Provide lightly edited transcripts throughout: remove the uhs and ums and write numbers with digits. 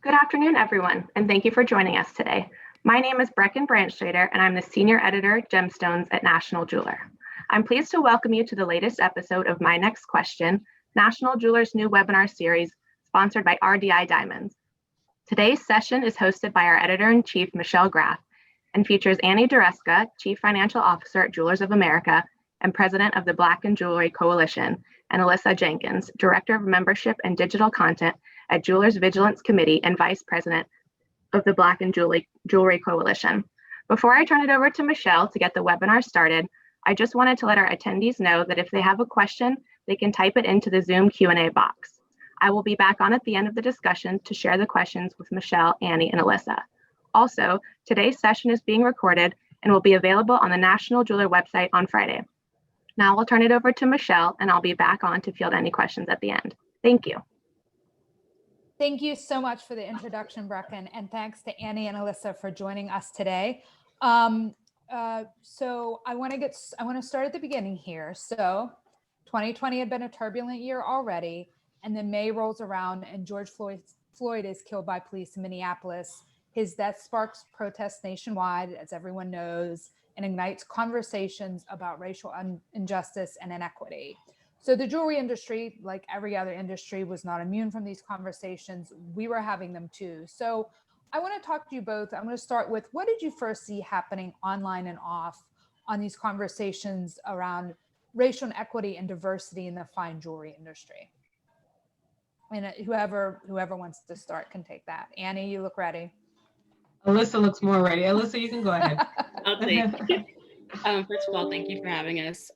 Good afternoon, everyone, and thank you for joining us today. My name is Brecken Branchstrader, and I'm the Senior Editor, Gemstones at National Jeweler. I'm pleased to welcome you to the latest episode of My Next Question, National Jeweler's new webinar series, sponsored by RDI Diamonds. Today's session is hosted by our Editor-in-Chief, Michelle Graff, and features Annie Doresca, Chief Financial Officer at Jewelers of America and President of the Black and Jewelry Coalition, and Elyssa Jenkins, Director of Membership and Digital Content at Jewelers Vigilance Committee and Vice President of the Black and Jewelry Coalition. Before I turn it over to Michelle to get the webinar started, I just wanted to let our attendees know that if they have a question, they can type it into the Zoom Q&A box. I will be back on at the end of the discussion to share the questions with Michelle, Annie, and Elyssa. Also, today's session is being recorded and will be available on the National Jeweler website on Friday. Now I'll turn it over to Michelle, and I'll be back on to field any questions at the end. Thank you. Thank you so much for the introduction, Brecken, and thanks to Annie and Elyssa for joining us today. So I want to start at the beginning here. So 2020 had been a turbulent year already, and then May rolls around and George Floyd is killed by police in Minneapolis. His death sparks protests nationwide, as everyone knows, and ignites conversations about racial injustice and inequity. So the jewelry industry, like every other industry, was not immune from these conversations. We were having them too. So I want to talk to you both. I'm going to start with, what did you first see happening online and off on these conversations around racial inequity and diversity in the fine jewelry industry? And whoever wants to start can take that. Annie, you look ready. Elyssa looks more ready. Elyssa, you can go ahead. I'll take it. First of all, thank you for having us.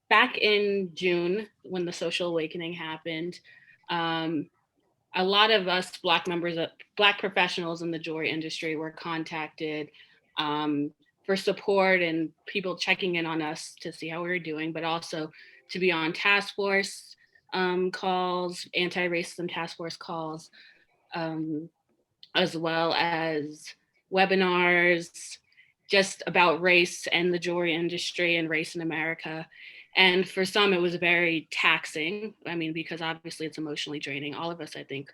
Back in June, when the social awakening happened, a lot of us Black professionals in the jewelry industry were contacted for support and people checking in on us to see how we were doing, but also to be on task force calls, anti-racism task force calls, as well as webinars just about race and the jewelry industry and race in America. And for some, it was very taxing. I mean, because obviously it's emotionally draining. All of us, I think,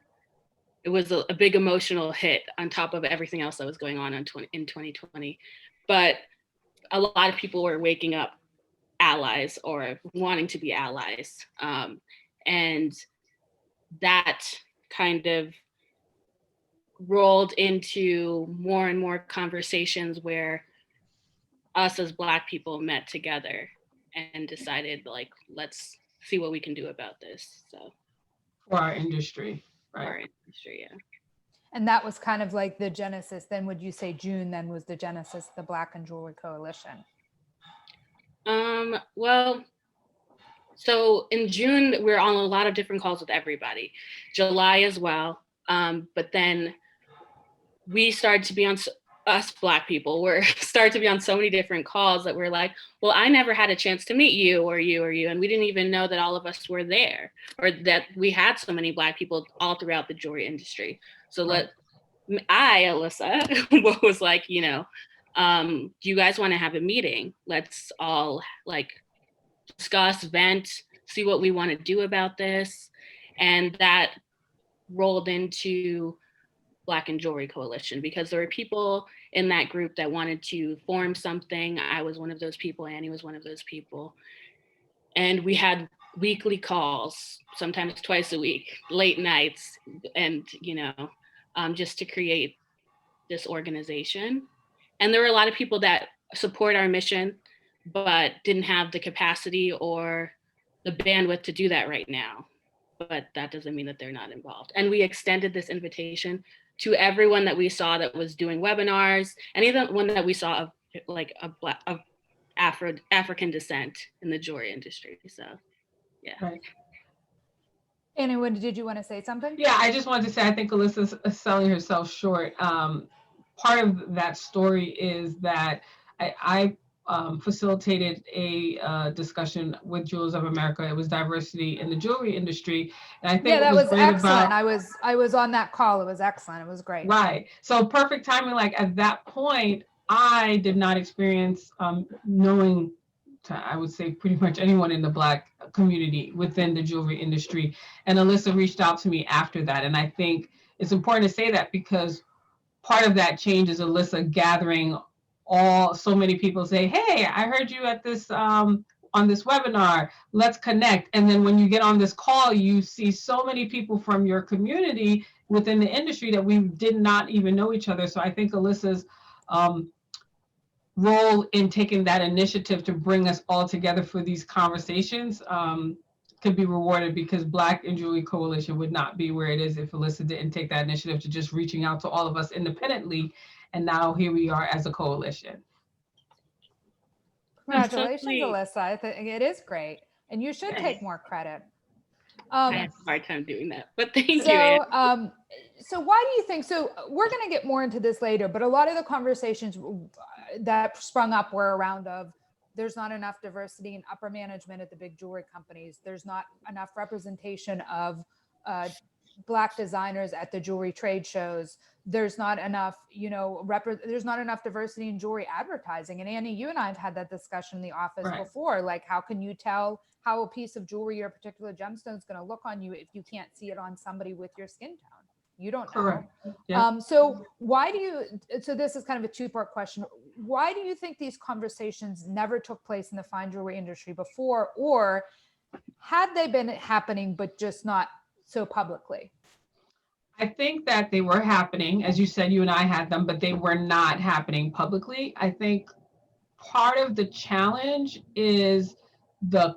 it was a big emotional hit on top of everything else that was going on in 2020. But a lot of people were waking up allies or wanting to be allies. And that kind of rolled into more and more conversations where us as Black people met together and decided, like, let's see what we can do about this. So for our industry, right? For our industry, yeah. And that was kind of like the genesis. Then would you say June then was the genesis of the Black and Jewelry Coalition? Well, so in June, we were on a lot of different calls with everybody. July as well. But then we started to be on, us Black people started to be on so many different calls that we're like, well, I never had a chance to meet you or you or you. And we didn't even know that all of us were there, or that we had so many Black people all throughout the jewelry industry. So Elyssa, was like, do you guys want to have a meeting? Let's all like discuss, vent, see what we want to do about this. And that rolled into Black and Jewelry Coalition, because there were people in that group that wanted to form something. I was one of those people, Annie was one of those people. And we had weekly calls, sometimes twice a week, late nights, and just to create this organization. And there were a lot of people that support our mission, but didn't have the capacity or the bandwidth to do that right now. But that doesn't mean that they're not involved. And we extended this invitation to everyone that we saw that was doing webinars, anyone that we saw of like of African descent in the jewelry industry. So, yeah. Right. Anyway, did you want to say something? Yeah, I just wanted to say, I think Alyssa's selling herself short. Part of that story is that I facilitated a discussion with Jewelers of America. It was diversity in the jewelry industry, and I think that was excellent. I was on that call. It was excellent. It was great. Right. So perfect timing. Like at that point, I did not experience knowing I would say pretty much anyone in the Black community within the jewelry industry. And Elyssa reached out to me after that. And I think it's important to say that because part of that change is Elyssa gathering so many people say, hey, I heard you at this, on this webinar, let's connect. And then when you get on this call, you see so many people from your community within the industry that we did not even know each other. So I think Alyssa's role in taking that initiative to bring us all together for these conversations could be rewarded, because Black in Jewelry Coalition would not be where it is if Elyssa didn't take that initiative to just reaching out to all of us independently. And now here we are as a coalition. Congratulations, Elyssa. I think it is great. And you should take more credit. I have a hard time doing that, but thank you. Anne. So why do you think, so we're going to get more into this later, but a lot of the conversations that sprung up were around of there's not enough diversity in upper management at the big jewelry companies. There's not enough representation of Black designers at the jewelry trade shows. There's not enough, there's not enough diversity in jewelry advertising. And Annie, you and I have had that discussion in the office before. Like, how can you tell how a piece of jewelry or a particular gemstone is going to look on you if you can't see it on somebody with your skin tone? You don't know. Correct. Yeah. So this is kind of a two-part question. Why do you think these conversations never took place in the fine jewelry industry before, or had they been happening, but just not so publicly? I think that they were happening, as you said, you and I had them, but they were not happening publicly. I think part of the challenge is no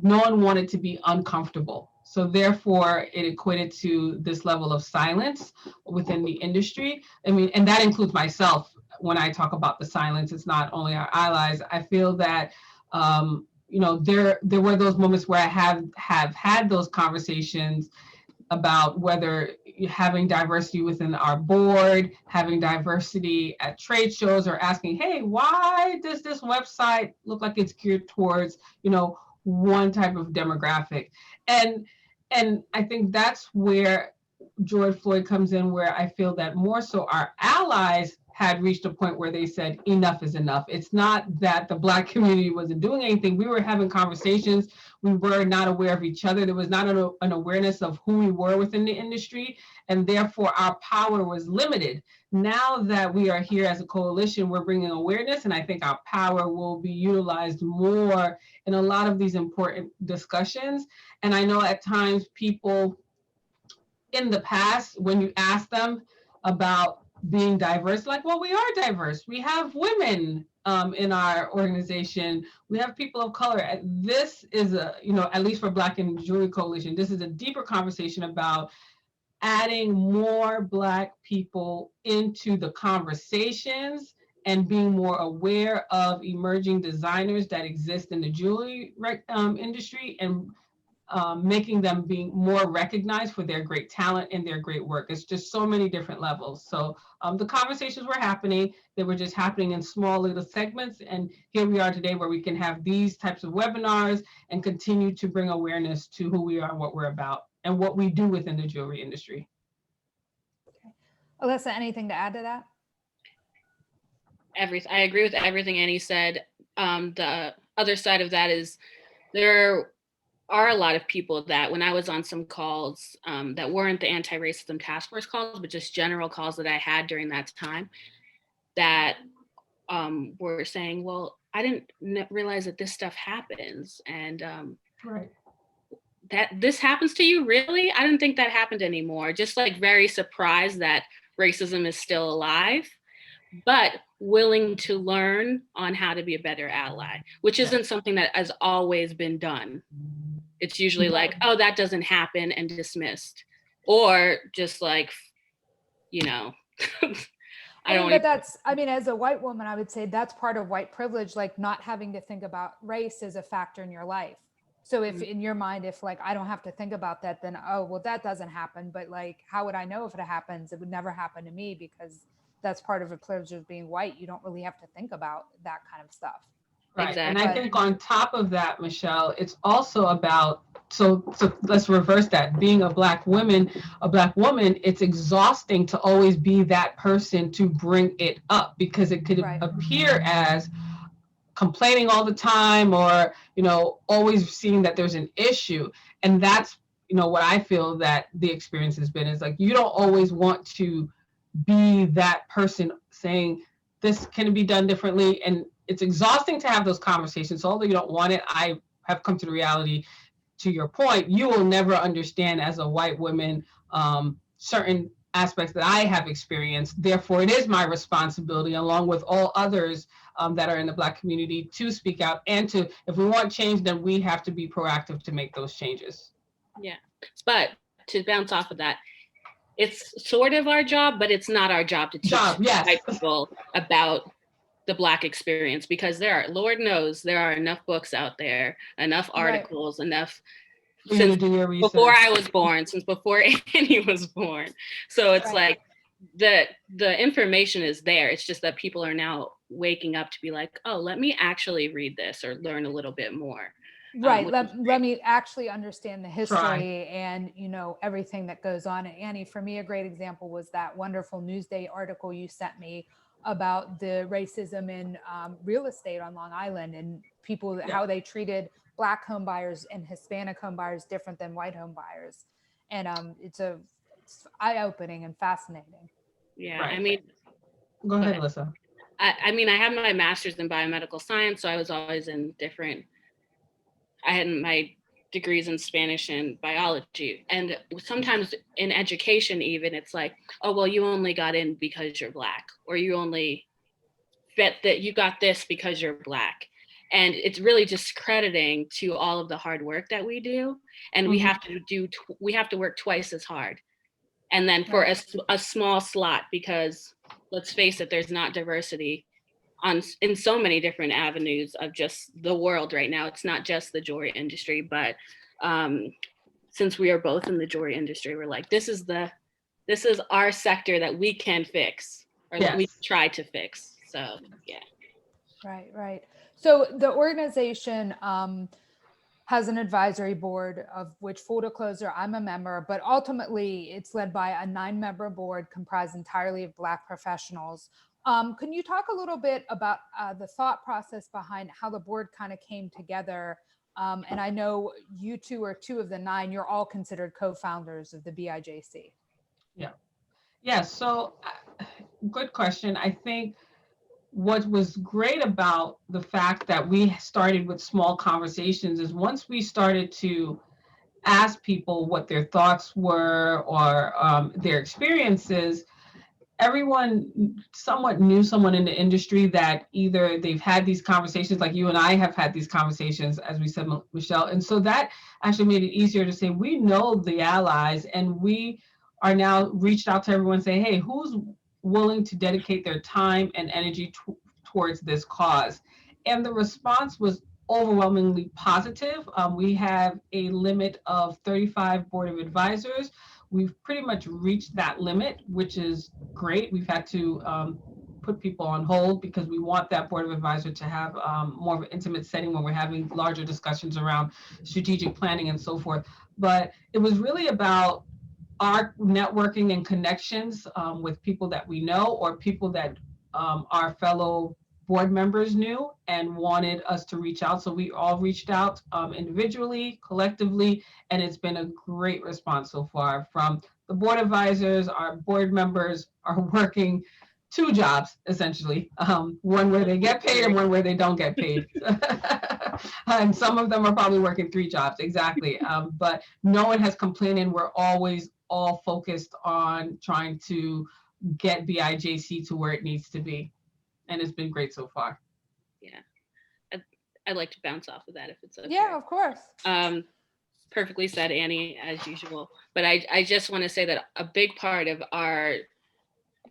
one wanted to be uncomfortable. So therefore, it equated to this level of silence within the industry. I mean, and that includes myself. When I talk about the silence, it's not only our allies. I feel that, there were those moments where I have had those conversations about whether having diversity within our board, having diversity at trade shows, or asking, hey, why does this website look like it's geared towards, one type of demographic? And I think that's where George Floyd comes in, where I feel that more so our allies had reached a point where they said enough is enough. It's not that the Black community wasn't doing anything. We were having conversations. We were not aware of each other. There was not an awareness of who we were within the industry, and therefore our power was limited. Now that we are here as a coalition, we're bringing awareness, and I think our power will be utilized more in a lot of these important discussions. And I know at times people in the past, when you ask them about being diverse, like, well, we are diverse. We have women in our organization. We have people of color. This is at least for Black in Jewelry Coalition, this is a deeper conversation about adding more Black people into the conversations and being more aware of emerging designers that exist in the jewelry industry, and making them being more recognized for their great talent and their great work. It's just so many different levels. So the conversations were happening. They were just happening in small little segments. And here we are today, where we can have these types of webinars and continue to bring awareness to who we are, what we're about, and what we do within the jewelry industry. Okay. Elyssa, anything to add to that? I agree with everything Annie said. The other side of that is there are a lot of people that, when I was on some calls that weren't the anti-racism task force calls, but just general calls that I had during that time, that were saying, well, I didn't realize that this stuff happens. And that this happens to you, really? I didn't think that happened anymore. Just like very surprised that racism is still alive, but willing to learn on how to be a better ally, which isn't something that has always been done. It's usually like, oh, that doesn't happen, and dismissed. Or just like, as a white woman, I would say that's part of white privilege, like not having to think about race as a factor in your life. So if in your mind, if like, I don't have to think about that, then, oh, well, that doesn't happen. But like, how would I know if it happens? It would never happen to me, because that's part of a privilege of being white. You don't really have to think about that kind of stuff. Right. Exactly. And I think on top of that, Michelle, it's also about, so let's reverse that. Being a Black woman, it's exhausting to always be that person to bring it up, because it could appear as complaining all the time, or, always seeing that there's an issue. And that's, what I feel that the experience has been, is like, you don't always want to be that person saying, this can be done differently. And it's exhausting to have those conversations. So although you don't want it, I have come to the reality, to your point, you will never understand as a white woman certain aspects that I have experienced. Therefore, it is my responsibility, along with all others that are in the Black community, to speak out, and to, if we want change, then we have to be proactive to make those changes. Yeah, but to bounce off of that, it's sort of our job, but it's not our job to teach white people about the Black experience, because Lord knows there are enough books out there, enough articles, enough since before I was born, since before Annie was born. So it's like the information is there. It's just that people are now waking up to be like, oh, let me actually read this or learn a little bit more. Right. Let me actually understand the history and, everything that goes on. And Annie, for me, a great example was that wonderful Newsday article you sent me about the racism in real estate on Long Island, and people, how they treated Black home buyers and Hispanic home buyers different than white home buyers. And it's eye-opening and fascinating. Yeah. I mean, go ahead, Elyssa. I mean, I have my master's in biomedical science, so I was always in I had my degrees in Spanish and biology. And sometimes in education, even, it's like, oh, well, you only got in because you're Black, or you only bet that you got this because you're Black. And it's really discrediting to all of the hard work that we do. And we have to work twice as hard. And then for a small slot, because let's face it, there's not diversity in so many different avenues of just the world right now. It's not just the jewelry industry, but since we are both in the jewelry industry, we're like, this is our sector that we can fix, or that we try to fix. So yeah. Right. So the organization has an advisory board, of which, full disclosure, I'm a member, but ultimately it's led by a 9-member board comprised entirely of Black professionals. Can you talk a little bit about the thought process behind how the board kind of came together? And I know you two are 2 of the 9. You're all considered co-founders of the BIJC. Yeah. So good question. I think what was great about the fact that we started with small conversations is, once we started to ask people what their thoughts were, or their experiences, everyone somewhat knew someone in the industry that either they've had these conversations, like you and I have had these conversations, as we said, Michelle. And so that actually made it easier to say, we know the allies, and we are now reached out to everyone, say, hey, who's willing to dedicate their time and energy towards this cause? And the response was overwhelmingly positive. We have a limit of 35 board of advisors. We've pretty much reached that limit, which is great. We've had to put people on hold, because we want that board of advisor to have more of an intimate setting when we're having larger discussions around strategic planning and so forth. But it was really about our networking and connections with people that we know, or people that our fellow board members knew and wanted us to reach out. So we all reached out individually, collectively, and it's been a great response so far from the board advisors. Our board members are working 2 jobs, essentially, one where they get paid and one where they don't get paid. And some of them are probably working 3 jobs, exactly. But no one has complained, and we're always all focused on trying to get BIJC to where it needs to be. And it's been great so far. Yeah, I'd like to bounce off of that, if it's okay. Yeah, of course. Perfectly said, Annie, as usual. But I just want to say that a big part of our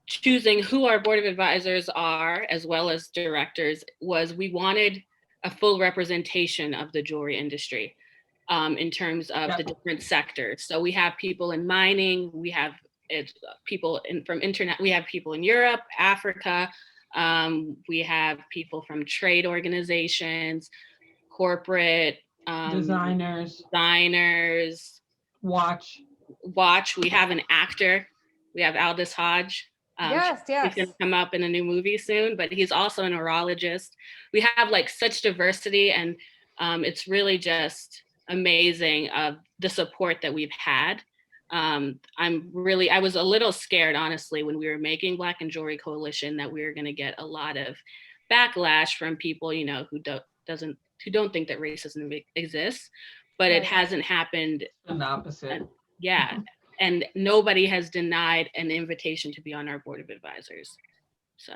choosing who our board of advisors are, as well as directors, was we wanted a full representation of the jewelry industry in terms of the different sectors. So we have people in mining, we have people from internet, we have people in Europe, Africa, we have people from trade organizations, corporate, designers, watch. We have an actor. We have Aldous Hodge. Yes, He's yes. going to come up in a new movie soon, but he's also a neurologist. We have like such diversity, and it's really just amazing the support that we've had. I was a little scared, honestly, when we were making Black and Jewelry Coalition, that we were going to get a lot of backlash from people, you know, who don't think that racism exists, but it hasn't happened. The opposite. Yeah. And nobody has denied an invitation to be on our board of advisors. So.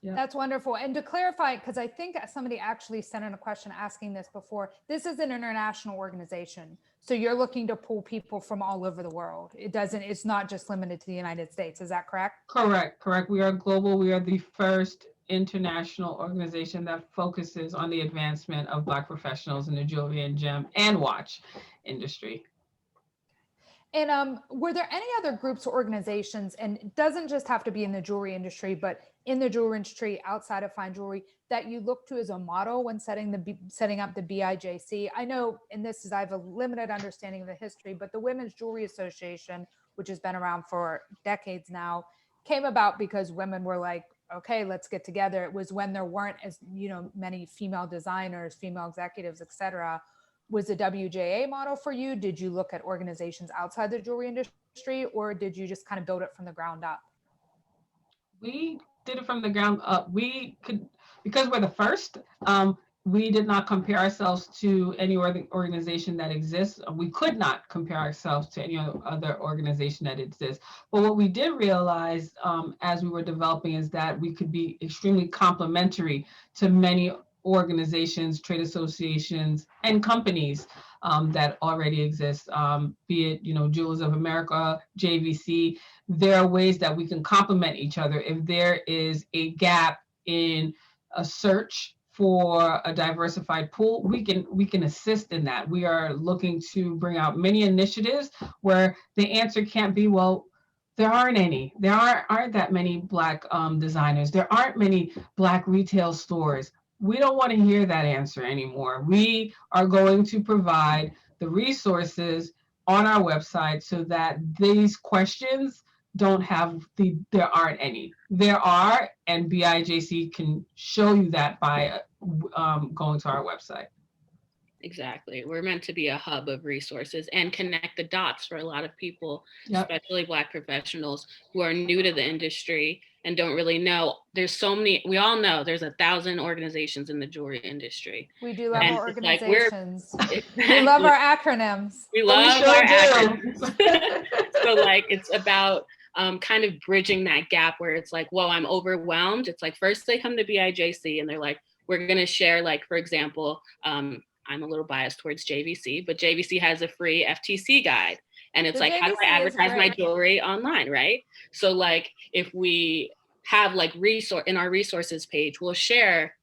Yep. That's wonderful. And to clarify, because I think somebody actually sent in a question asking this before, this is an international organization. So you're looking to pull people from all over the world. It's not just limited to the United States. Is that correct? Correct. We are global. We are the first international organization that focuses on the advancement of Black professionals in the jewelry and gem and watch industry. And were there any other groups or organizations, and it doesn't just have to be in the jewelry industry, but in the jewelry industry outside of fine jewelry, that you look to as a model when setting up the BIJC? I know, and I have a limited understanding of the history, but the Women's Jewelry Association, which has been around for decades now, came about because women were like, okay, let's get together. It was when there weren't as many female designers, female executives, etc. Was the WJA model for you? Did you look at organizations outside the jewelry industry, or did you just kind of build it from the ground up? We did it from the ground up. We could, because we're the first, we did not compare ourselves to any organization that exists. We could not compare ourselves to any other organization that exists. But what we did realize as we were developing is that we could be extremely complementary to many organizations, trade associations, and companies that already exist, be it, Jewelers of America, JVC. There are ways that we can complement each other. If there is a gap in a search for a diversified pool, we can assist in that. We are looking to bring out many initiatives where the answer can't be, well, there aren't any. There aren't that many Black designers. There aren't many Black retail stores. We don't want to hear that answer anymore. We are going to provide the resources on our website so that these questions there aren't any. There are, and BIJC can show you that by going to our website. Exactly. We're meant to be a hub of resources and connect the dots for a lot of people, Yep. Especially Black professionals who are new to the industry and don't really know. There's so many, we all know there's 1,000 organizations in the jewelry industry. We do love our Like organizations. We love our acronyms. We love our acronyms. So like, it's about kind of bridging that gap where it's like, whoa, I'm overwhelmed. It's like, first they come to BIJC and they're like, we're going to share, like, for example, I'm a little biased towards JVC, but JVC has a free FTC guide. And it's like, how do I advertise my jewelry online, right? So like, if we have like in our resources page, we'll share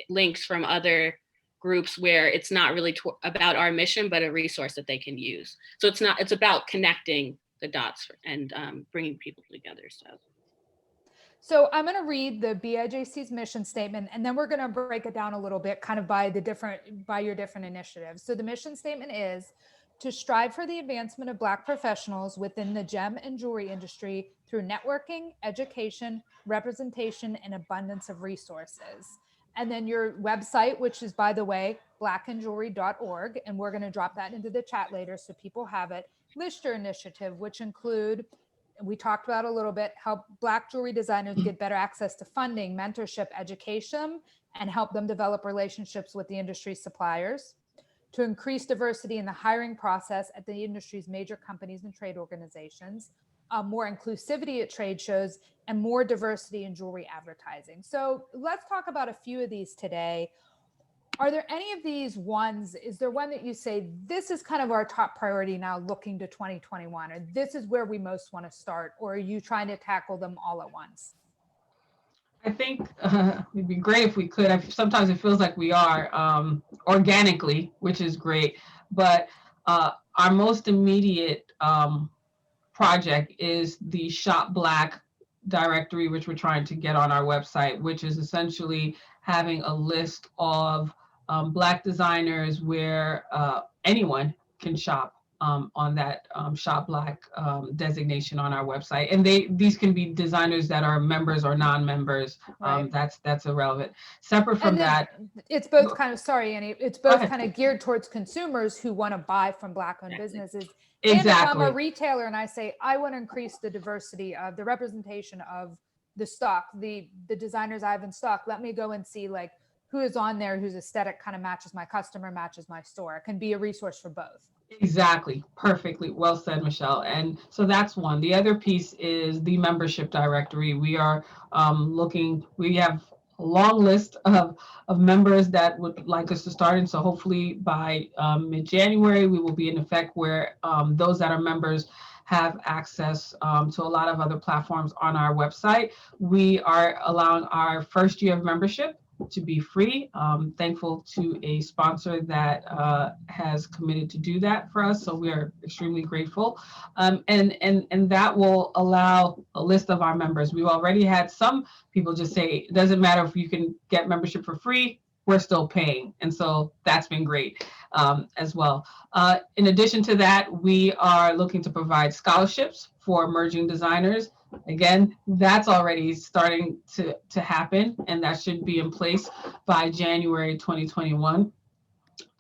links from other groups where it's not really about our mission, but a resource that they can use. So it's about connecting the dots and bringing people together. So I'm going to read the BIJC's mission statement, and then we're going to break it down a little bit kind of by your different initiatives. So the mission statement is to strive for the advancement of Black professionals within the gem and jewelry industry through networking, education, representation, and abundance of resources. And then your website, which is, by the way, blackandjewelry.org, and we're going to drop that into the chat later so people have it. List your initiative, which include, we talked about a little bit, help Black jewelry designers get better access to funding, mentorship, education, and help them develop relationships with the industry suppliers, to increase diversity in the hiring process at the industry's major companies and trade organizations, more inclusivity at trade shows, and more diversity in jewelry advertising. So let's talk about a few of these today. Are there any of these ones? Is there one that you say, this is kind of our top priority now looking to 2021, or this is where we most want to start, or are you trying to tackle them all at once? I think it'd be great if we could. Sometimes it feels like we are organically, which is great, but our most immediate project is the Shop Black directory, which we're trying to get on our website, which is essentially having a list of Black designers where anyone can shop on that Shop Black designation on our website. And these can be designers that are members or non-members. Right. That's irrelevant. Separate from And then that, it's both kind of, sorry, Annie, it's Go both ahead. kind of geared towards consumers who want to buy from Black-owned Exactly. businesses. And if I'm exactly. a retailer and I say, I want to increase the diversity of the representation of the stock, the designers I have in stock, let me go and see like who is on there, whose aesthetic kind of matches my customer, matches my store. It can be a resource for both. Exactly. Perfectly. Well said, Michelle. And so that's one. The other piece is the membership directory. We are we have a long list of members that would like us to start. And so hopefully by mid-January, we will be in effect where those that are members have access to a lot of other platforms on our website. We are allowing our first year of membership to be free. Thankful to a sponsor that has committed to do that for us. So we are extremely grateful. And that will allow a list of our members. We've already had some people just say, it doesn't matter if you can get membership for free, we're still paying. And so that's been great as well. In addition to that, we are looking to provide scholarships for emerging designers. Again, that's already starting to happen, and that should be in place by January 2021.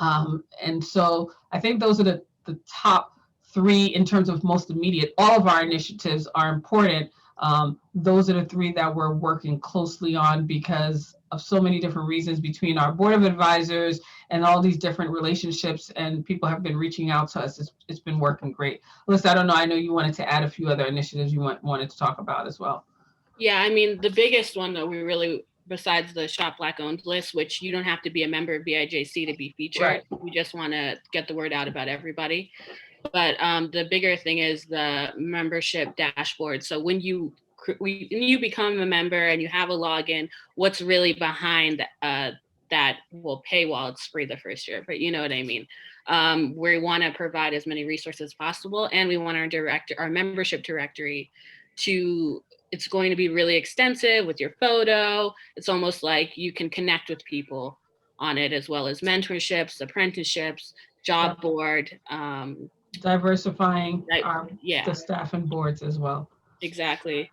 And so I think those are the top three in terms of most immediate. All of our initiatives are important. Those are the three that we're working closely on because of so many different reasons between our board of advisors and all these different relationships, and people have been reaching out to us. It's been working great. Alyssa, I don't know, I know you wanted to add a few other initiatives you wanted to talk about as well. Yeah, I mean, the biggest one that we really, besides the Shop Black owned list, which you don't have to be a member of BIJC to be featured. Right. We just want to get the word out about everybody. But the bigger thing is the membership dashboard. So when you become a member and you have a login, what's really behind that will pay while it's free the first year, but you know what I mean. We want to provide as many resources as possible, and we want our membership directory it's going to be really extensive with your photo. It's almost like you can connect with people on it, as well as mentorships, apprenticeships, job board. Diversifying Yeah, the staff and boards as well. Exactly.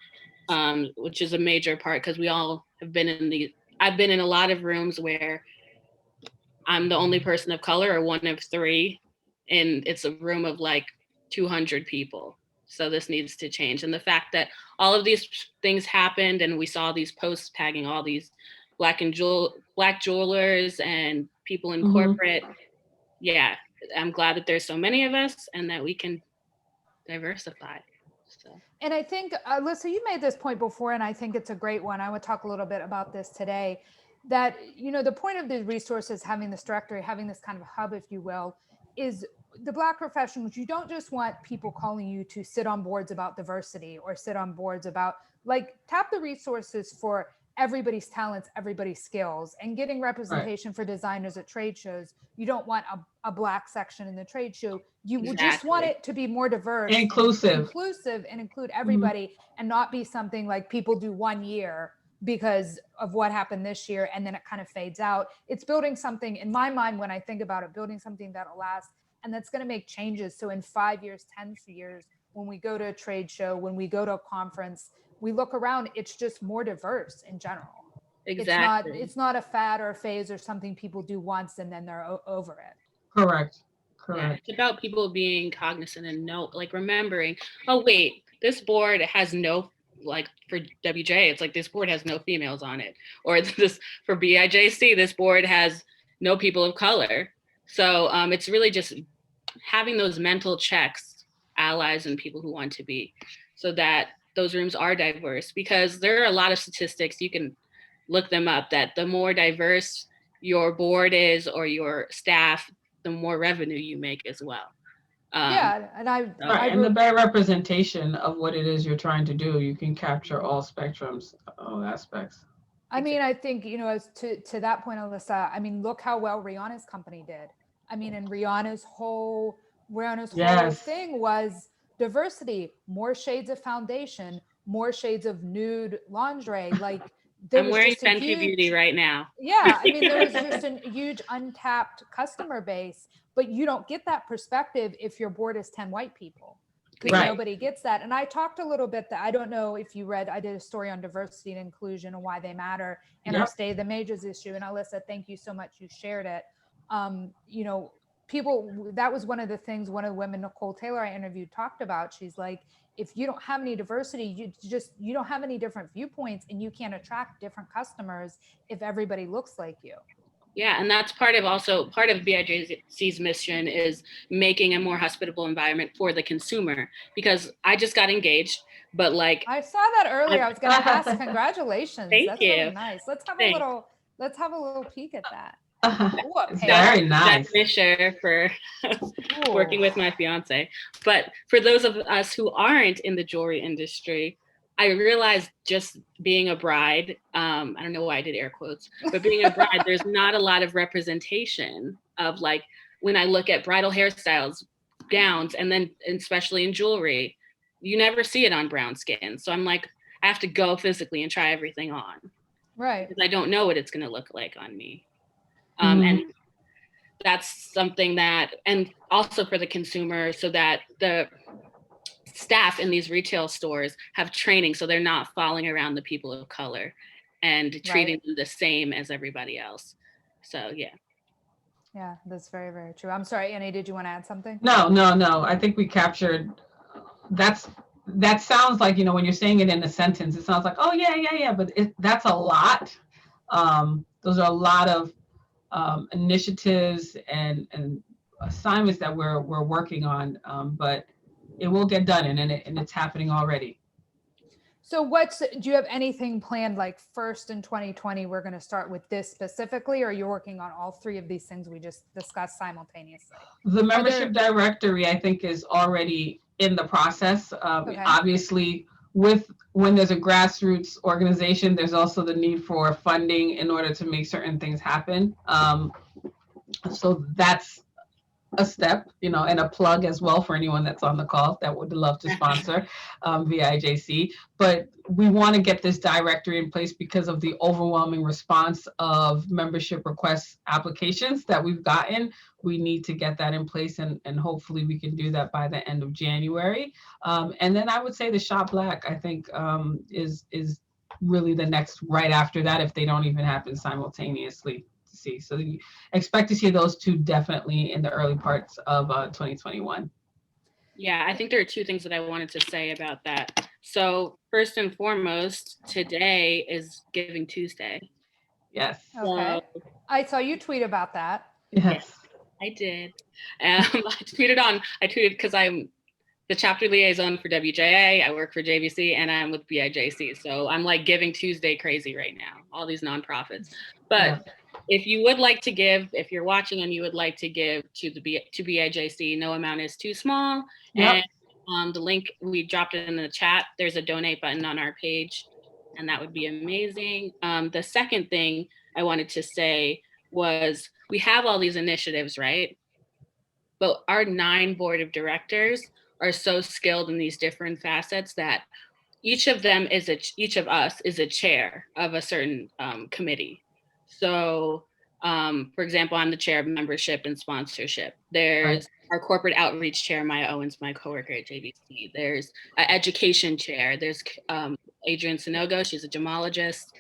Which is a major part because we all have been I've been in a lot of rooms where I'm the only person of color or one of three, and it's a room of like 200 people. So this needs to change. And the fact that all of these things happened and we saw these posts tagging all these Black jewelers and people in corporate. Yeah, I'm glad that there's so many of us and that we can diversify. So. And I think, Alyssa, you made this point before, and I think it's a great one. I would talk a little bit about this today, that, you know, the point of the resources, having this directory, having this kind of hub, if you will, is the Black professionals. You don't just want people calling you to sit on boards about diversity or sit on boards about, like, tap the resources for everybody's talents, everybody's skills, and getting representation for designers at trade shows. You don't want a Black section in the trade show. You would just want it to be more diverse, inclusive, and include everybody, and not be something like people do 1 year because of what happened this year, and then it kind of fades out. It's building something, in my mind, when I think about it, building something that'll last and that's going to make changes. So in 5 years, 10 years, when we go to a trade show, when we go to a conference, we look around, it's just more diverse in general. Exactly. It's not a fad or a phase or something people do once and then they're over it. Correct. Yeah, it's about people being cognizant and remembering, oh wait, this board has no, like for WJ, it's like this board has no females on it. Or this for BIJC, this board has no people of color. So it's really just having those mental checks, allies and people who want to be, so that those rooms are diverse, because there are a lot of statistics, you can look them up, that the more diverse your board is or your staff, the more revenue you make as well. And and the better representation of what it is you're trying to do, you can capture all spectrums, all aspects. I mean, I think, you know, as to that point, Alyssa, I mean, look how well Rihanna's company did. I mean, and Rihanna's whole thing was diversity, more shades of foundation, more shades of nude lingerie. Like, there I'm was wearing just a Fenty Beauty right now. Yeah, I mean, there was just a huge untapped customer base, but you don't get that perspective if your board is 10 white people, because Right. nobody gets that. And I talked a little bit that I don't know if you read, I did a story on diversity and inclusion and why they matter in our Yep. State of the Majors issue. And Elyssa, thank you so much. You shared it. You know, people, that was one of the things one of the women, Nicole Taylor, I interviewed, talked about. She's like, if you don't have any diversity, you don't have any different viewpoints, and you can't attract different customers if everybody looks like you. Yeah, and that's part of BIJC's mission, is making a more hospitable environment for the consumer. Because I just got engaged, but like, I saw that earlier. I was going to ask, congratulations. Thank That's you. really nice. Let's have a little peek at that. Ooh, It's very nice. Finisher for working with my fiance. But for those of us who aren't in the jewelry industry, I realized just being a bride, I don't know why I did air quotes, but being a bride, there's not a lot of representation of, like, when I look at bridal hairstyles, gowns, and then especially in jewelry, you never see it on brown skin. So I'm like, I have to go physically and try everything on. Right. Because I don't know what it's going to look like on me. And that's something that, and also for the consumer, so that the staff in these retail stores have training, so they're not following around the people of color and treating them the same as everybody else. So yeah, that's very, very true. I'm sorry, Annie, did you want to add something? No, I think we captured, that sounds like, when you're saying it in a sentence, it sounds like, oh yeah, but that's a lot. Those are a lot of initiatives and assignments that we're working on, but it will get done, and it's happening already. So do you have anything planned, like first in 2020, we're going to start with this specifically, or you're working on all three of these things we just discussed simultaneously? The membership directory, I think, is already in the process. Obviously, when there's a grassroots organization, there's also the need for funding in order to make certain things happen. So that's a step, and a plug as well for anyone that's on the call that would love to sponsor BIJC. But we want to get this directory in place because of the overwhelming response of membership request applications that we've gotten. We need to get that in place, and hopefully we can do that by the end of January. And then I would say the Shop Black, I think, is really the next right after that, if they don't even happen simultaneously. So you expect to see those two definitely in the early parts of 2021. Yeah, I think there are two things that I wanted to say about that. So first and foremost, today is Giving Tuesday. Yes. Okay. I saw you tweet about that. Yes, I did. I tweeted because I'm the chapter liaison for WJA. I work for JVC, and I'm with BIJC. So I'm like Giving Tuesday crazy right now, all these nonprofits. But if you would like to give, if you're watching and you would like to give to BIJC, no amount is too small. Yep. And the link, we dropped it in the chat. There's a donate button on our page, and that would be amazing. The second thing I wanted to say was, we have all these initiatives, right? But our 9 board of directors are so skilled in these different facets that each of us is a chair of a certain committee. So, for example, I'm the chair of membership and sponsorship. There's our corporate outreach chair, Maya Owens, my coworker at JVC. There's an education chair. There's Adrienne Sinogo, she's a gemologist.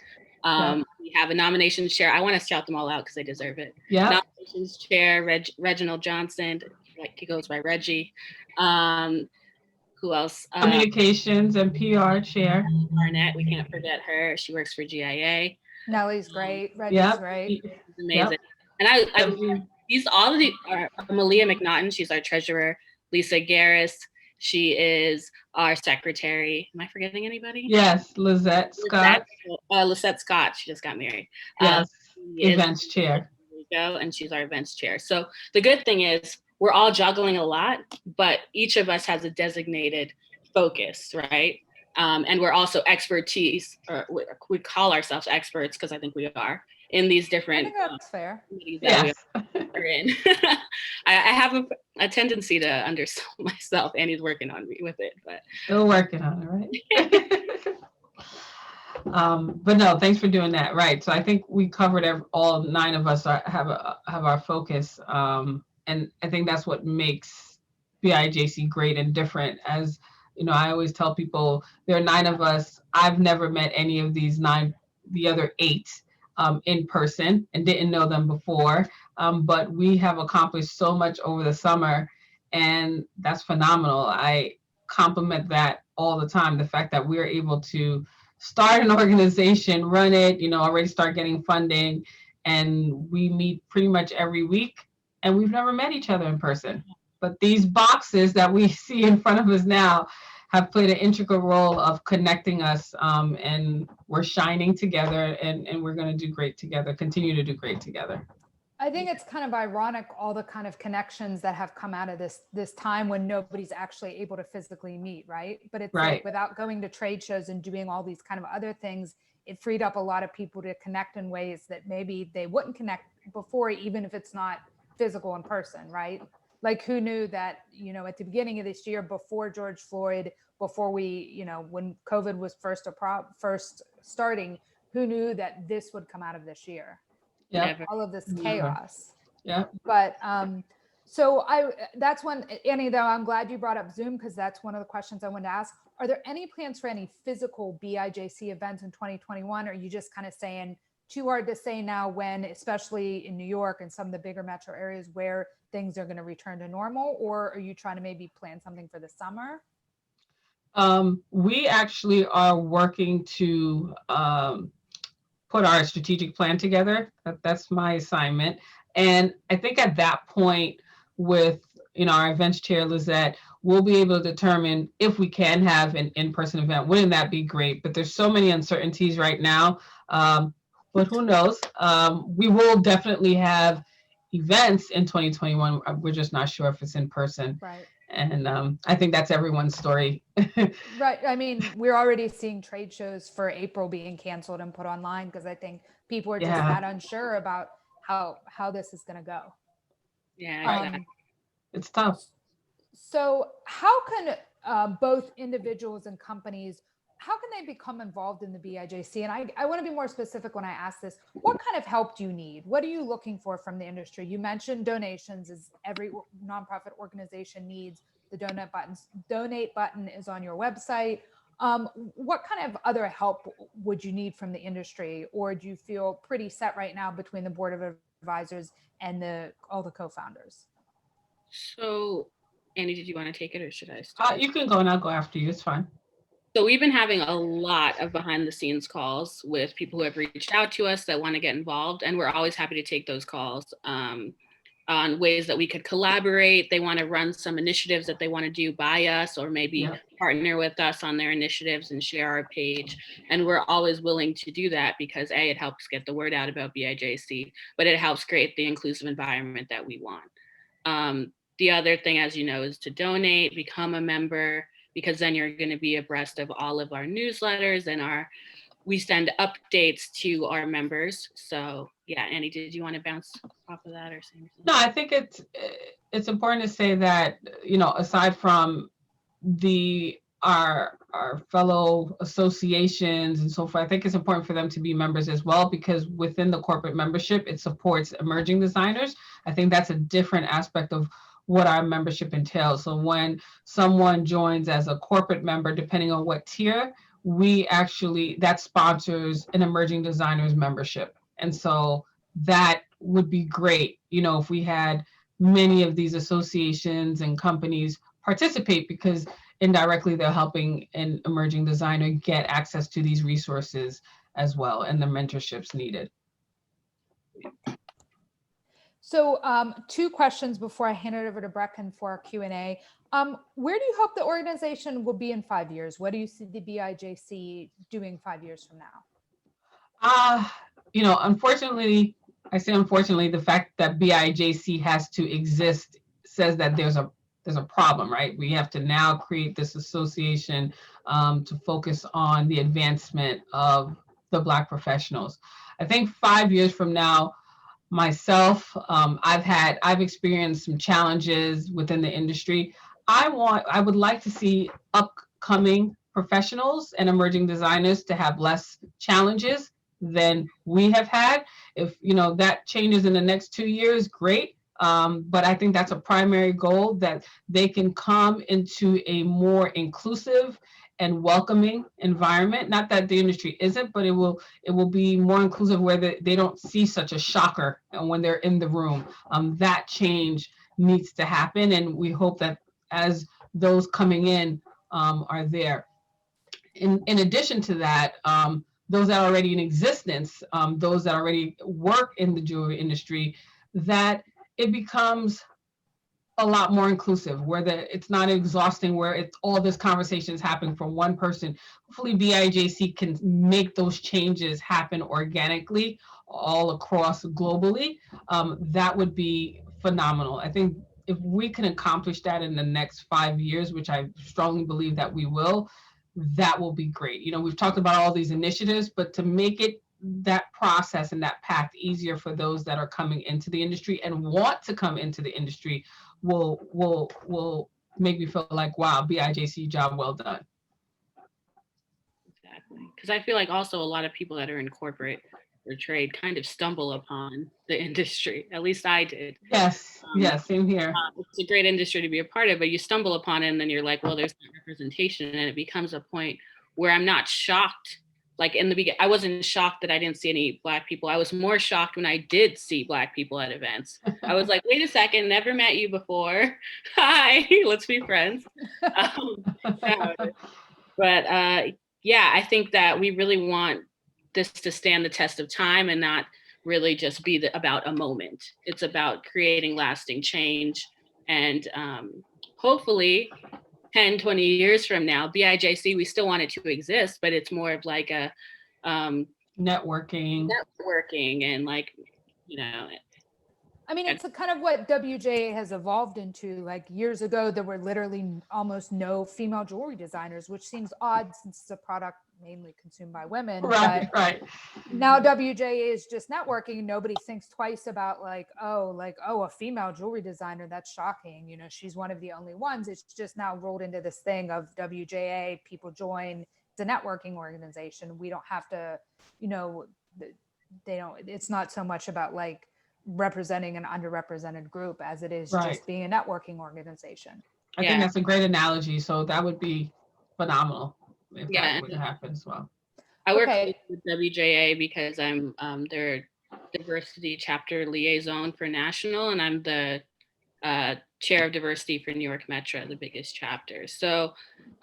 We have a nominations chair. I want to shout them all out because they deserve it. Yeah. Nominations chair, Reginald Johnson, like he goes by Reggie. Who else? Communications and PR chair. Barnett, we can't forget her. She works for GIA. Nellie's great. Reggie's great. She's amazing. Yep. And these all of the are Malia McNaughton. She's our treasurer. Lisa Garris. She is our secretary. Am I forgetting anybody? Yes, Lisette Scott. Lisette Scott. She just got married. Yes, events chair. There we go, and she's our events chair. So the good thing is we're all juggling a lot, but each of us has a designated focus, right? And we're also expertise, or we call ourselves experts because I think we are in these different. I think that's fair. That we're in. I have a tendency to undersell myself, and he's working on me with it, but still working on it, right? But no, thanks for doing that. Right. So I think we covered all 9 of us have our focus. And I think that's what makes BIJC great and different. As you know, I always tell people there are 9 of us. I've never met any of these 9, the other 8 in person, and didn't know them before. But we have accomplished so much over the summer, and that's phenomenal. I compliment that all the time. The fact that we're able to start an organization, run it, already start getting funding, and we meet pretty much every week, and we've never met each other in person. But these boxes that we see in front of us now have played an integral role of connecting us, and we're shining together, and we're going to do great together, continue to do great together. I think it's kind of ironic, all the kind of connections that have come out of this time when nobody's actually able to physically meet, right? But it's Right. like, without going to trade shows and doing all these kind of other things, it freed up a lot of people to connect in ways that maybe they wouldn't connect before, even if it's not physical in person, right? Like, who knew that, at the beginning of this year, before George Floyd, before we, when COVID was first starting, who knew that this would come out of this year? Yeah. All of this chaos. Yeah. But so that's one, Annie, though, I'm glad you brought up Zoom, because that's one of the questions I wanted to ask. Are there any plans for any physical BIJC events in 2021? Or are you just kind of saying too hard to say now, when, especially in New York and some of the bigger metro areas where things are going to return to normal? Or are you trying to maybe plan something for the summer? We actually are working to put our strategic plan together. That's my assignment. And I think at that point, with our events chair, Lizette, we'll be able to determine if we can have an in-person event. Wouldn't that be great? But there's so many uncertainties right now. But who knows? We will definitely have events in 2021. We're just not sure if it's in person. Right. And I think that's everyone's story. Right. I mean, we're already seeing trade shows for April being canceled and put online, because I think people are just that unsure about how this is going to go. Yeah, exactly. It's tough. So how can both individuals and companies, how can they become involved in the BIJC? And I want to be more specific when I ask this. What kind of help do you need? What are you looking for from the industry? You mentioned donations, as every nonprofit organization needs. The donate button is on your website. What kind of other help would you need from the industry? Or do you feel pretty set right now between the board of advisors and all the co-founders? So, Annie, did you want to take it, or should I start? You can go and I'll go after you. It's fine. So we've been having a lot of behind the scenes calls with people who have reached out to us that want to get involved. And we're always happy to take those calls on ways that we could collaborate. They want to run some initiatives that they want to do by us, or maybe partner with us on their initiatives and share our page. And we're always willing to do that, because A, it helps get the word out about BIJC, but it helps create the inclusive environment that we want. The other thing, as you know, is to donate, become a member, because then you're going to be abreast of all of our newsletters, and we send updates to our members. So yeah, Annie, did you want to bounce off of that or say anything? No, I think it's important to say that, aside from our fellow associations and so forth, I think it's important for them to be members as well, because within the corporate membership, it supports emerging designers. I think that's a different aspect of what our membership entails. So when someone joins as a corporate member, depending on what tier, that sponsors an emerging designers membership. And so that would be great, if we had many of these associations and companies participate, because indirectly they're helping an emerging designer get access to these resources as well, and the mentorships needed. So 2 questions before I hand it over to Brecken for our Q&A. Where do you hope the organization will be in 5 years? What do you see the BIJC doing 5 years from now? Unfortunately, I say unfortunately, the fact that BIJC has to exist says that there's a problem, right? We have to now create this association to focus on the advancement of the Black professionals. I think 5 years from now, myself, I've experienced some challenges within the industry. I would like to see upcoming professionals and emerging designers to have less challenges than we have had. If that changes in the next 2 years, great. But I think that's a primary goal, that they can come into a more inclusive and welcoming environment. Not that the industry isn't, but it will be more inclusive, where they don't see such a shocker when they're in the room. That change needs to happen, and we hope that as those coming in are there. In addition to that, those that are already in existence, those that already work in the jewelry industry, that it becomes a lot more inclusive, where it's not exhausting, where it's all this conversation is happening from one person. Hopefully BIJC can make those changes happen organically all across globally. That would be phenomenal. I think if we can accomplish that in the next 5 years, which I strongly believe that we will, that will be great. We've talked about all these initiatives, but to make it that process and that path easier for those that are coming into the industry and want to come into the industry will make me feel like, wow, BIJC, job well done. Exactly. Because I feel like also a lot of people that are in corporate or trade kind of stumble upon the industry. At least I did. Yes, same here. It's a great industry to be a part of, but you stumble upon it and then you're like, well, there's not representation. And it becomes a point where I'm not shocked. Like in the beginning, I wasn't shocked that I didn't see any Black people. I was more shocked when I did see Black people at events. I was like, wait a second, never met you before. Hi, let's be friends. Yeah, I think that we really want this to stand the test of time and not really just be about a moment. It's about creating lasting change. And hopefully 10, 20 years from now, BIJC, we still want it to exist, but it's more of like a networking and like, I mean, it's kind of what WJA has evolved into. Like years ago, there were literally almost no female jewelry designers, which seems odd since it's a product mainly consumed by women. Right. Now WJA is just networking. Nobody thinks twice about a female jewelry designer. That's shocking. She's one of the only ones. It's just now rolled into this thing of WJA. People join. It's a networking organization. We don't have to, it's not so much about like representing an underrepresented group as it is just being a networking organization. I think that's a great analogy. So that would be phenomenal if that would happen as well. I work with WJA because I'm their diversity chapter liaison for national, and I'm the chair of diversity for New York Metro, the biggest chapter. So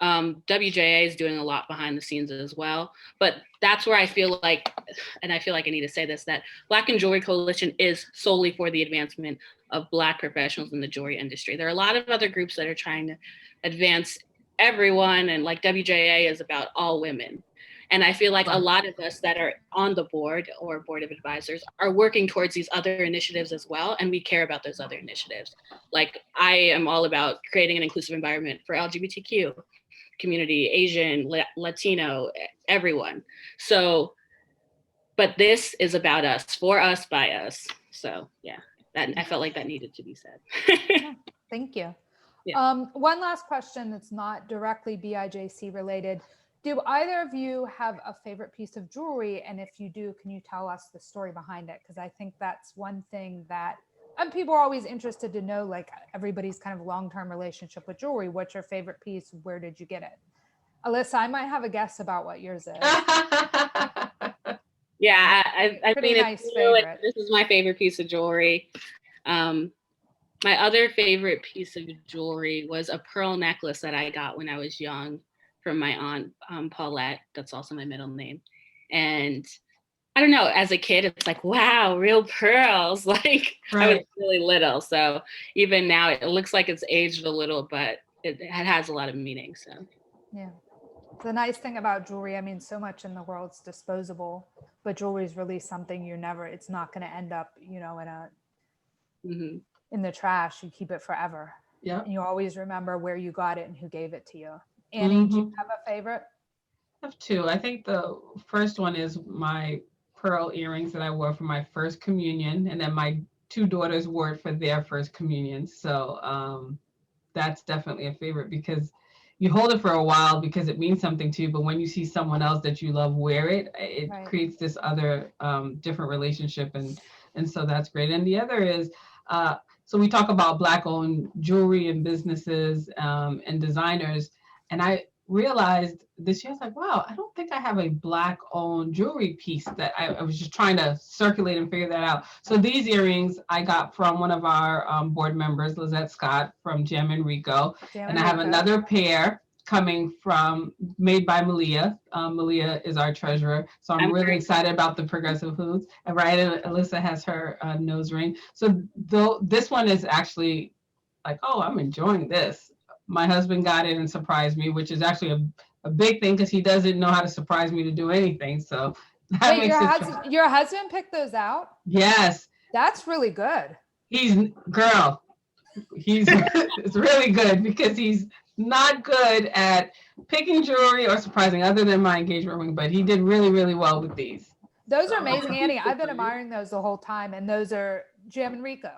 WJA is doing a lot behind the scenes as well. But that's where I feel like, and I feel like I need to say this, that Black and Jewelry Coalition is solely for the advancement of Black professionals in the jewelry industry. There are a lot of other groups that are trying to advance everyone, and like WJA is about all women. And I feel like a lot of us that are on the board or board of advisors are working towards these other initiatives as well. And we care about those other initiatives. Like I am all about creating an inclusive environment for LGBTQ community, Asian, Latino, everyone. So, but this is about us, for us, by us. So yeah, I felt like that needed to be said. Thank you. Yeah. One last question that's not directly BIJC related. Do either of you have a favorite piece of jewelry? And if you do, can you tell us the story behind it? Because I think that's one thing that people are always interested to know, like everybody's kind of long-term relationship with jewelry. What's your favorite piece? Where did you get it? Elyssa, I might have a guess about what yours is. Yeah, I mean, nice favorite. This is my favorite piece of jewelry. My other favorite piece of jewelry was a pearl necklace that I got when I was young from my aunt, Paulette. That's also my middle name. And I don't know, as a kid, it's like, wow, real pearls. Like I was really little. So even now it looks like it's aged a little, but it has a lot of meaning. So yeah. The nice thing about jewelry, I mean, so much in the world's disposable, but jewelry is really something it's not going to end up, in the trash. You keep it forever. Yeah. And you always remember where you got it and who gave it to you. Annie, do you have a favorite? I have two. I think the first one is my pearl earrings that I wore for my first communion, and then my two daughters wore it for their first communion. So that's definitely a favorite because you hold it for a while because it means something to you, but when you see someone else that you love wear it, it Right. creates this other different relationship, and so that's great. And the other is, so we talk about Black-owned jewelry and businesses and designers, and I realized this year, I was like, wow, I don't think I have a Black-owned jewelry piece that I was just trying to circulate and figure that out. So these earrings I got from one of our board members, Lizette Scott from Gem and Rico. And I have another pair coming from, made by Malia. Malia is our treasurer. So I'm really excited about the progressive foods. And right, and Elyssa has her nose ring. So this one is actually like, oh, I'm enjoying this. My husband got it and surprised me, which is actually a big thing because he doesn't know how to surprise me to do anything. So that Wait, your husband picked those out? Yes. That's really good. He's it's really good because he's not good at picking jewelry or surprising other than my engagement ring, but he did really, really well with these. Those are amazing, Annie. I've been admiring those the whole time, and those are Gem and Rico.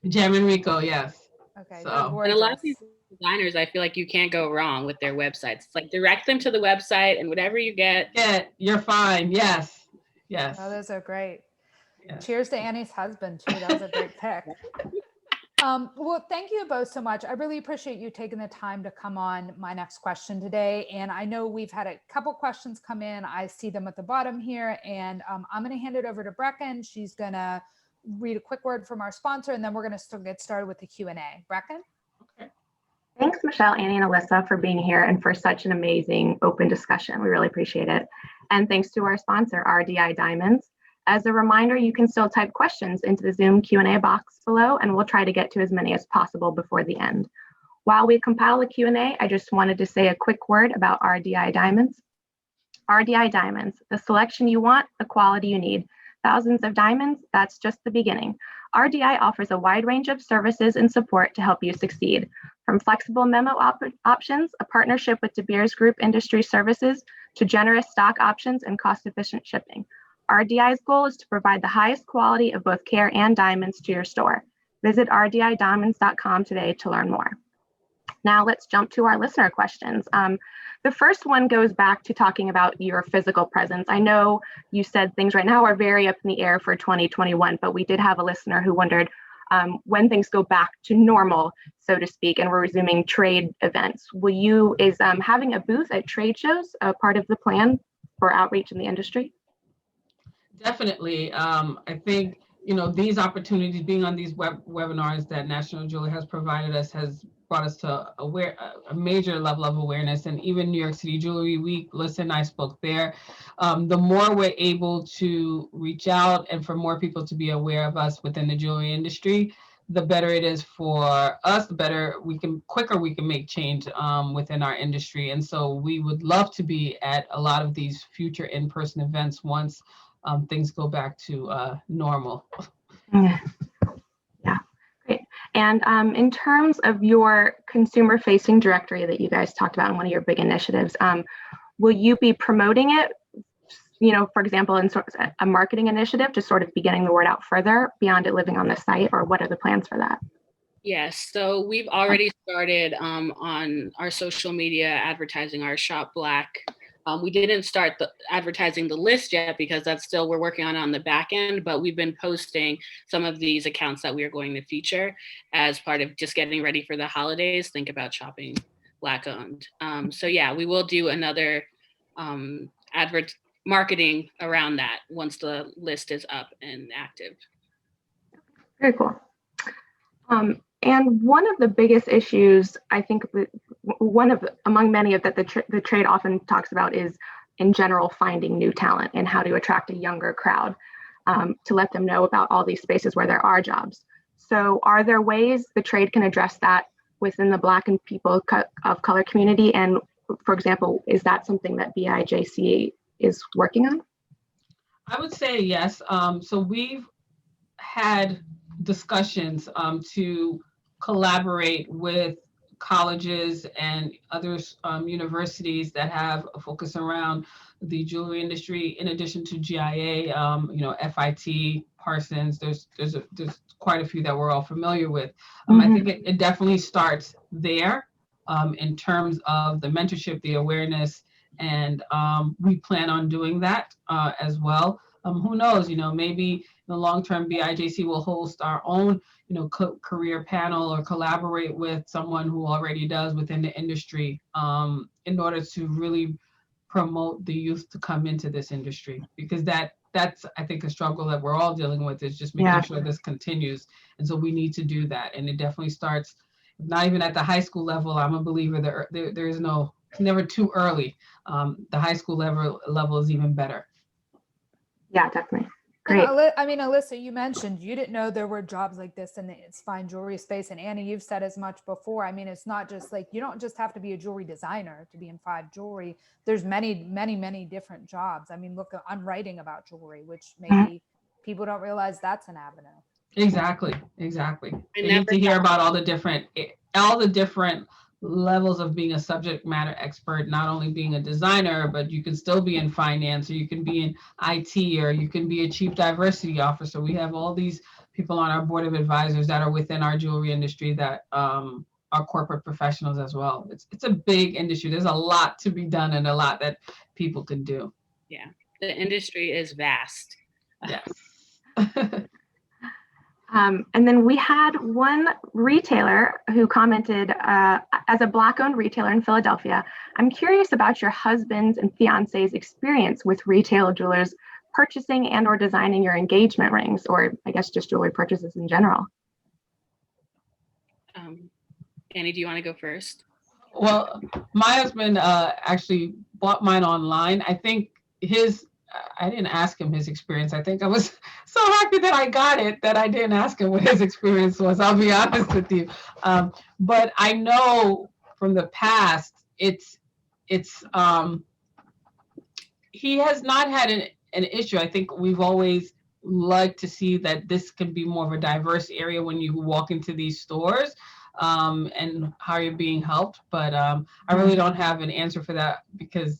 Gem and Rico, yes. Okay. So. And a lot of these designers, I feel like you can't go wrong with their websites. It's like direct them to the website, and whatever you get, you're fine. Yes. Yes. Oh, those are great. Yes. Cheers to Annie's husband too. That was a great pick. Well, thank you both so much. I really appreciate you taking the time to come on My Next Question today. And I know we've had a couple questions come in. I see them at the bottom here, and I'm going to hand it over to Brecken. She's going to read a quick word from our sponsor, and then we're going to get started with the Q&A. Brecken? Okay. Thanks, Michelle, Annie, and Elyssa for being here and for such an amazing open discussion. We really appreciate it. And thanks to our sponsor, RDI Diamonds. As a reminder, you can still type questions into the Zoom Q&A box below, and we'll try to get to as many as possible before the end. While we compile the Q&A, I just wanted to say a quick word about RDI Diamonds. RDI Diamonds, the selection you want, the quality you need. Thousands of diamonds, that's just the beginning. RDI offers a wide range of services and support to help you succeed. From flexible memo options, a partnership with De Beers Group Industry Services, to generous stock options and cost-efficient shipping. RDI's goal is to provide the highest quality of both care and diamonds to your store. Visit rdidiamonds.com today to learn more. Now let's jump to our listener questions. The first one goes back to talking about your physical presence. I know you said things right now are very up in the air for 2021, but we did have a listener who wondered when things go back to normal, so to speak, and we're resuming trade events. Is having a booth at trade shows a part of the plan for outreach in the industry? Definitely. I think, these opportunities, being on these webinars that National Jeweler has provided us, has brought us to a major level of awareness. And even New York City Jewelry Week, Listen, I spoke there. The more we're able to reach out and for more people to be aware of us within the jewelry industry, the better it is for us, the quicker we can make change within our industry. And so we would love to be at a lot of these future in-person events once things go back to normal. Yeah, great. And in terms of your consumer-facing directory that you guys talked about in one of your big initiatives, will you be promoting it, for example, in sort of a marketing initiative to sort of be getting the word out further beyond it living on the site, or what are the plans for that? Yes, so we've already started on our social media advertising our Shop Black. We didn't start advertising the list yet because we're working on the back end, but we've been posting some of these accounts that we are going to feature as part of just getting ready for the holidays. Think about shopping Black owned. So yeah, we will do another marketing around that once the list is up and active. Very cool. And one of the biggest issues, I think, among many of that the trade often talks about is, in general, finding new talent and how to attract a younger crowd to let them know about all these spaces where there are jobs. So are there ways the trade can address that within the Black and people of color community? And for example, is that something that BIJC is working on? I would say yes. So we've had discussions to collaborate with colleges and other universities that have a focus around the jewelry industry, in addition to GIA, FIT, Parsons. There's quite a few that we're all familiar with. I think it definitely starts there. in terms of the mentorship, the awareness, and we plan on doing that as well. Who knows, maybe in the long term, BIJC will host our own, career panel or collaborate with someone who already does within the industry in order to really promote the youth to come into this industry, because that's I think a struggle that we're all dealing with, is just making sure this continues. And so we need to do that. And it definitely starts not even at the high school level. I'm a believer that there is no, it's never too early. The high school level is even better. Yeah, definitely. Great. I mean, Elyssa, you mentioned you didn't know there were jobs like this in the fine jewelry space. And Annie, you've said as much before. I mean, it's not just like, you don't just have to be a jewelry designer to be in fine jewelry. There's many, many, many different jobs. I mean, look, I'm writing about jewelry, which maybe people don't realize that's an avenue. Exactly. They need to hear about all the different levels of being a subject matter expert, not only being a designer, but you can still be in finance, or you can be in IT, or you can be a chief diversity officer. We have all these people on our board of advisors that are within our jewelry industry that are corporate professionals as well. It's a big industry. There's a lot to be done and a lot that people can do. Yeah, the industry is vast. Yes. And then we had one retailer who commented, as a Black-owned retailer in Philadelphia, I'm curious about your husband's and fiance's experience with retail jewelers purchasing and or designing your engagement rings, or I guess just jewelry purchases in general. Annie, do you want to go first? Well, my husband actually bought mine online. I think I didn't ask him his experience. I think I was so happy that I got it that I didn't ask him what his experience was. I'll be honest with you. But I know from the past, he has not had an issue. I think we've always liked to see that this can be more of a diverse area when you walk into these stores, and how you're being helped. But I really don't have an answer for that, because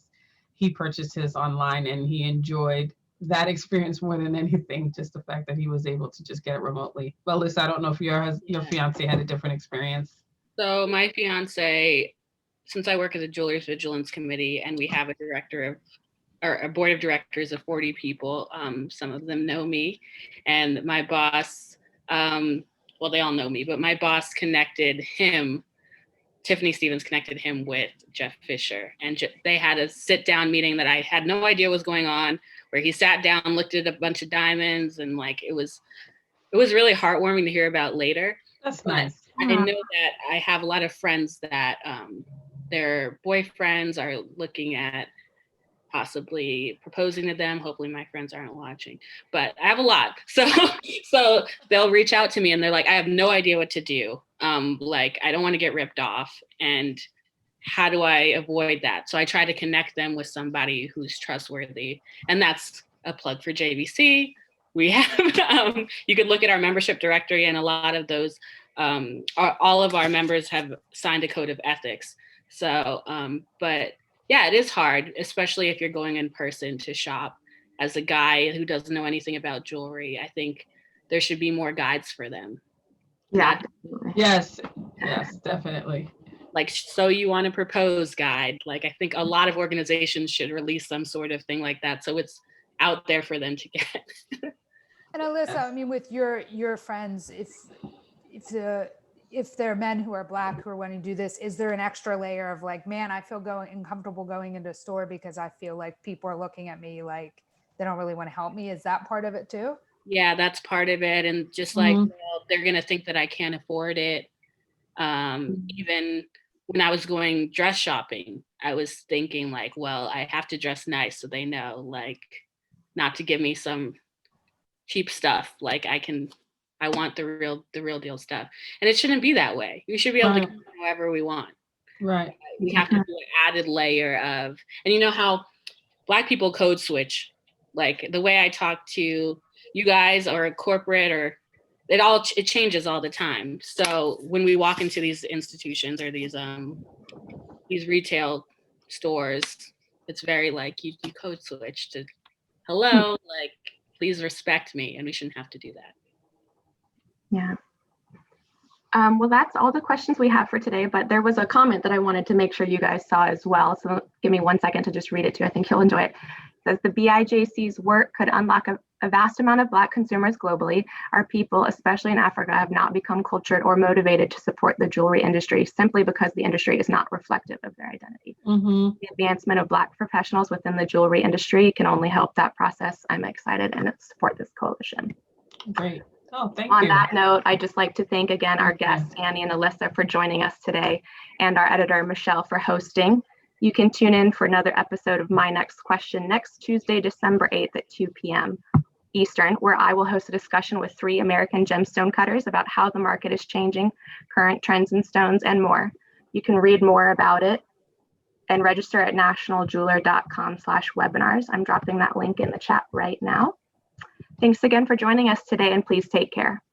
he purchased his online and he enjoyed that experience more than anything, just the fact that he was able to just get it remotely. Well, Elyssa, I don't know if your fiance had a different experience. So my fiance, since I work as a Jewelers Vigilance Committee and we have a board of directors of 40 people, some of them know me, and my boss, well, they all know me, but my boss connected him, Tiffany Stevens connected him with Jeff Fisher, and they had a sit-down meeting that I had no idea was going on, where he sat down, looked at a bunch of diamonds, and like it was really heartwarming to hear about later. That's nice. I know that I have a lot of friends that their boyfriends are looking at possibly proposing to them. Hopefully my friends aren't watching, but I have a lot. So they'll reach out to me and they're like, I have no idea what to do. Like, I don't want to get ripped off. And how do I avoid that? So I try to connect them with somebody who's trustworthy. And that's a plug for JVC. We have, you could look at our membership directory, and a lot of those, all of our members have signed a code of ethics. So, but yeah, it is hard, especially if you're going in person to shop. As a guy who doesn't know anything about jewelry, I think there should be more guides for them. Yeah. Yes, definitely. Like, so you want to propose guide. Like, I think a lot of organizations should release some sort of thing like that, so it's out there for them to get. And Elyssa, I mean, with your friends, if they're men who are Black who are wanting to do this, is there an extra layer of like, man, I feel uncomfortable going into a store because I feel like people are looking at me like they don't really want to help me? Is that part of it too? Yeah, that's part of it. And just like, well, they're going to think that I can't afford it. Even when I was going dress shopping, I was thinking like, well, I have to dress nice so they know, like, not to give me some cheap stuff. Like, I want the real deal stuff. And it shouldn't be that way. We should be able to get whoever we want. Right. We have to do an added layer of, and you know how Black people code switch, like the way I talk to you guys or a corporate, or it changes all the time. So when we walk into these institutions or these retail stores, it's very like you code switch to hello, like, please respect me, and we shouldn't have to do that. Yeah. Well, that's all the questions we have for today, but there was a comment that I wanted to make sure you guys saw as well. So give me 1 second to just read it to you. I think you'll enjoy it. It says the BIJC's work could unlock a vast amount of Black consumers globally. Our people, especially in Africa, have not become cultured or motivated to support the jewelry industry simply because the industry is not reflective of their identity. The advancement of Black professionals within the jewelry industry can only help that process. I'm excited and support this coalition. Great. Oh, thank On you. that note, I'd just like to thank again our guests, Annie and Elyssa, for joining us today, and our editor, Michelle, for hosting. You can tune in for another episode of My Next Question next Tuesday, December 8th at 2 p.m. Eastern, where I will host a discussion with 3 American gemstone cutters about how the market is changing, current trends in stones, and more. You can read more about it and register at nationaljeweler.com/webinars. I'm dropping that link in the chat right now. Thanks again for joining us today, and please take care.